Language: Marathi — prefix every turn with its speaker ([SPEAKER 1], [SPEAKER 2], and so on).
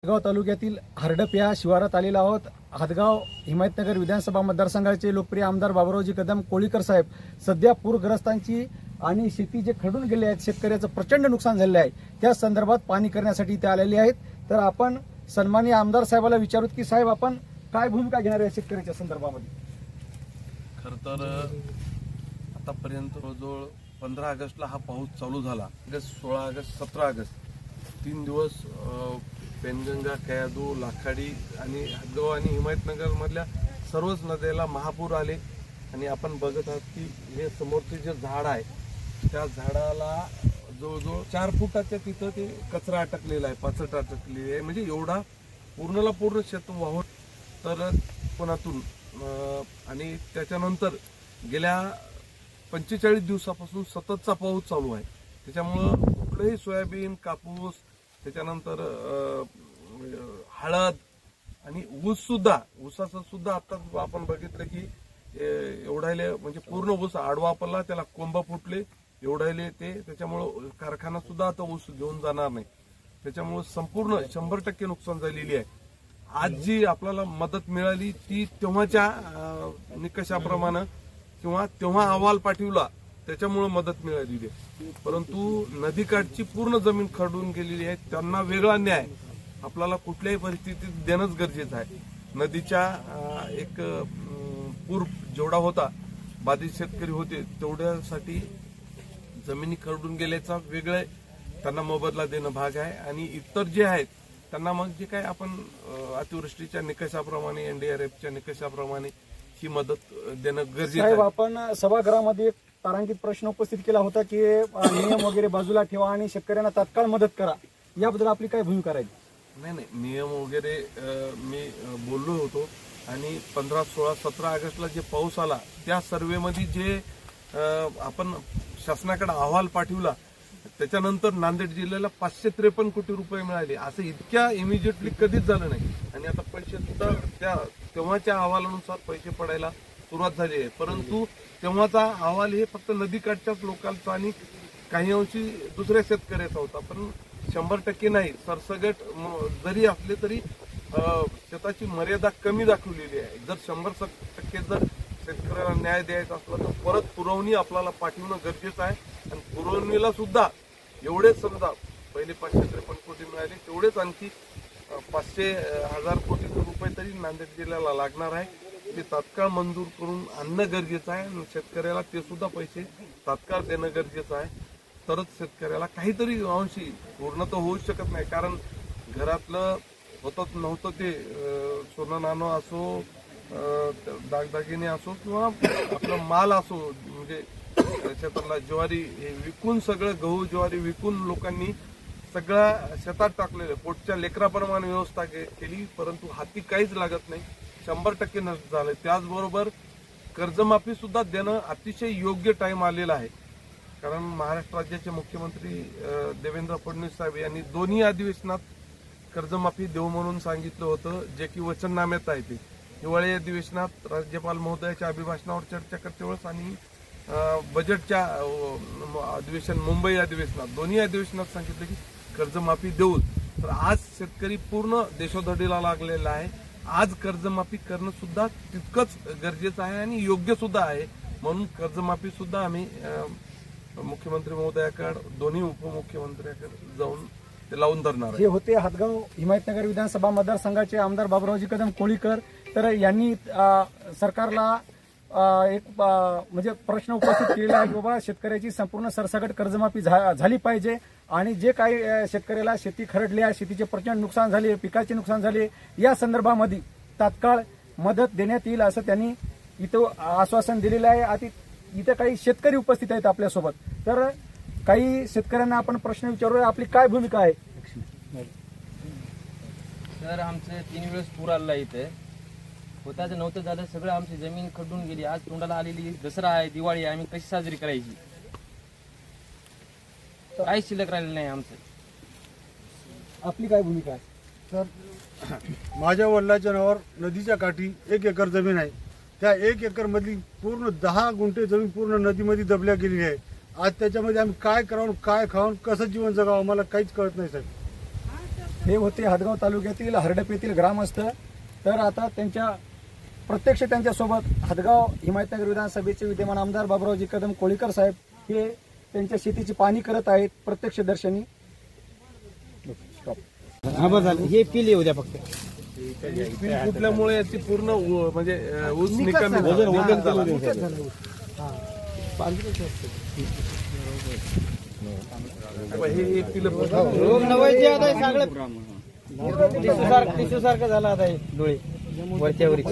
[SPEAKER 1] हादगाव तालुक्यातील हरडप या शिवारात आलेलो आहोत। हादगाव हिमायतनगर विधानसभा मतदारसंघाचे लोकप्रिय आमदार बाबुरावजी कदम कोळीकर साहेब सध्या पूरग्रस्तांची आणि शेती जे खडून गेले आहेत, शेतकऱ्याचं प्रचंड नुकसान झाले आहे, त्या संदर्भात पाहणी करण्यासाठी ते आलेले आहेत। तर आपण सन्माननीय आमदार साहेबाला विचारूत की साहेब आपण काय भूमिका घेणार आहे शेतकऱ्याच्या संदर्भामध्ये।
[SPEAKER 2] खरं तर आतापर्यंत जवळ 15 ऑगस्टला हा पाऊस चालू झाला। 16 ऑगस्ट 17 ऑगस्ट 3 दिवस पेनगंगा, कयादू, लाखाडी आणि हादगाव आणि हिमायतनगर मधल्या सर्वच नद्याला महापूर आले। आणि आपण बघत आहात की हे समोरचे जे झाड आहे त्या झाडाला जवळजवळ 4 फुटाच्या तिथं ते कचरा अटकलेला आहे, पाचट अटकलेली आहे। म्हणजे एवढा पूर्णला पूर्ण शेत वाहून तर कोणातून आणि त्याच्यानंतर गेल्या 45 दिवसापासून सततचा पाऊस चालू आहे। त्याच्यामुळे कुठलेही सोयाबीन, कापूस, त्याच्यानंतर हळद आणि ऊसाचं सुद्धा आता आपण बघितलं की एवढाले म्हणजे पूर्ण ऊस आडवा पडला, त्याला कोंब फुटले एवढाले ते। त्याच्यामुळे कारखाना सुद्धा आता ऊस घेऊन जाणार नाही। त्याच्यामुळे संपूर्ण 100% नुकसान झालेली आहे। आज जी आपल्याला मदत मिळाली ती तेव्हाच्या निकषाप्रमाणे किंवा तेव्हा अहवाल पाठवला त्याच्यामुळे मदत मिळालेली आहे। परंतु नदीकाठची पूर्ण जमीन खरडून गेलेली आहे, त्यांना वेगळा न्याय आपल्याला कुठल्याही परिस्थितीत देणंच गरजेचं आहे। नदीच्या एक पूर जेवढा होता, बाधित शेतकरी होते तेवढ्यासाठी जमिनी खरडून गेल्याचा वेगळे त्यांना मोबदला देणं भाग आहे। आणि इतर जे आहेत त्यांना मग जे काय आपण अतिवृष्टीच्या निकषाप्रमाणे, NDRFच्या निकषाप्रमाणे ही मदत देणं गरजेचं आहे।
[SPEAKER 1] आपण सभागृहामध्ये एक तारांकित प्रश्न उपस्थित केला होता की नियम वगैरे बाजूला ठेवा आणि शेतकऱ्यांना तात्काळ मदत करा, याबद्दल आपली काय भूमिका राहील?
[SPEAKER 2] नाही, नियम वगैरे मी बोललो होतो। आणि 15, 16, 17 ऑगस्टला जे पाऊस आला त्या सर्वेमध्ये जे आपण शासनाकडे अहवाल पाठवला त्याच्यानंतर नांदेड जिल्ह्याला 553 कोटी रुपये मिळाले। असं इतक्या इमिजिएटली कधीच झालं नाही। आणि आता पैसे सुद्धा त्या तेव्हाच्या अहवालानुसार पैसे पडायला सुरुवात झाली आहे। परंतु तेव्हाचा अहवाल हे फक्त नदीकाठच्याच लोकांचा आणि काही अंशी दुसऱ्या शेतकऱ्याचा होता, पण 100% नाही। सरसगट जरी असले तरी शेताची मर्यादा कमी दाखवलेली आहे। जर 100% जर शेतकऱ्याला न्याय द्यायचा असला तर परत पुरवणी आपल्याला पाठवणं गरजेचं आहे। आणि पुरवणीला सुद्धा एवढेच समजा पहिले 553 कोटी मिळाले तेवढेच आणखी 500,000 कोटी रुपये तरी नांदेड जिल्ह्याला लागणार आहे। ते तात्काळ मंजूर करून आणणं गरजेचं आहे आणि शेतकऱ्याला ते सुद्धा पैसे तात्काळ देणं गरजेचं आहे। तरच शेतकऱ्याला काहीतरी अंशी, पूर्ण तर होऊच शकत नाही, कारण घरातलं होतच नव्हतं ते सोनं नाणं असो, दागदागिने असो किंवा आपला माल असो, म्हणजे शेतातला ज्वारी हे विकून, सगळं गहू ज्वारी विकून लोकांनी सगळ्या शेतात टाकलेलं, पोटच्या लेकराप्रमाणे व्यवस्था केली, परंतु हाती काहीच लागत नाही, 100% नष्ट झालं। त्याचबरोबर कर्जमाफी सुद्धा देणं अतिशय योग्य टाइम आलेला आहे, कारण महाराष्ट्र राज्याचे मुख्यमंत्री देवेंद्र फडणवीस साहेब यांनी दोन्ही अधिवेशनात कर्जमाफी देऊ म्हणून सांगितलं होतं, जे की वचननाम्यात आहे। ते हिवाळी अधिवेशनात राज्यपाल महोदयाच्या अभिभाषणावर चर्चा करते वेळेस आणि बजेटच्या अधिवेशन मुंबई अधिवेशनात, दोन्ही अधिवेशनात सांगितलं की कर्जमाफी देऊ। तर आज शेतकरी पूर्ण देशोधडीला लागलेला आहे। आज कर्जमाफी करणं सुद्धा तितकंच गरजेचं आहे आणि योग्य सुद्धा आहे। म्हणून कर्जमाफी सुद्धा आम्ही मुख्यमंत्री महोदयाकडे, दोन्ही उपमुख्यमंत्र्यांकडे जाऊन ते लावून धरणार आहे।
[SPEAKER 1] हे होते हादगाव हिमायतनगर विधानसभा मतदारसंघाचे आमदार बाबुरावजी कदम कोळीकर। तर यांनी सरकारला एक म्हणजे प्रश्न उपस्थित केलेला आहे की बाबा शेतकऱ्याची संपूर्ण सरसकट कर्जमाफी झाली पाहिजे आणि जे काही शेतकऱ्याला शेती खरडली आहे, शेतीचे प्रचंड नुकसान झाले, पिकाचे नुकसान झाले, या संदर्भामध्ये तात्काळ मदत देण्यात येईल असं त्यांनी इथं आश्वासन दिलेलं आहे। आता इथे काही शेतकरी उपस्थित आहेत आपल्यासोबत, तर काही शेतकऱ्यांना आपण प्रश्न विचारूया, आपली काय भूमिका आहे?
[SPEAKER 3] सर, आमचे 3 वेळेस पूर आलेला इथे, होताच नव्हतं झालं, सगळं आमची जमीन खड्डून गेली। आज तोंडाला आलेली दसरा आहे, दिवाळी आहे, आम्ही कशी साजरी करायची? काहीच शिल्लक राहिलेलं नाही आमचं।
[SPEAKER 1] आपली काय भूमिका आहे?
[SPEAKER 4] तर माझ्या वडिलांच्या नावावर नदीच्या काठी 1 एकर जमीन आहे। त्या 1 एकर मधली पूर्ण 10 गुंठे जमीन पूर्ण नदीमध्ये दबल्या गेलेली आहे। आज त्याच्यामध्ये आम्ही काय करावं, काय खावं, कसं जीवन जगावं आम्हाला काहीच कळत नाही साहेब।
[SPEAKER 1] हे होते हदगाव तालुक्यातील हरडप येथील ग्रामस्थ. तर आता प्रत्यक्ष त्यांच्यासोबत हदगाव हिमायतनगर विधानसभेचे विद्यमान आमदार बाबुरावजी कदम कोळीकर साहेब हे त्यांच्या शेतीची पाहणी करत आहेत प्रत्यक्षदर्शनी.
[SPEAKER 5] हे पिले उद्या फक्त
[SPEAKER 2] पीक फुटल्यामुळे याची पूर्ण म्हणजे ऊस निकामी वजन झाला. हे पिलं
[SPEAKER 5] रोग नवायचे आता सगळं टिश्यू सारखं झालं आता हे डोळे वरच्यावरी.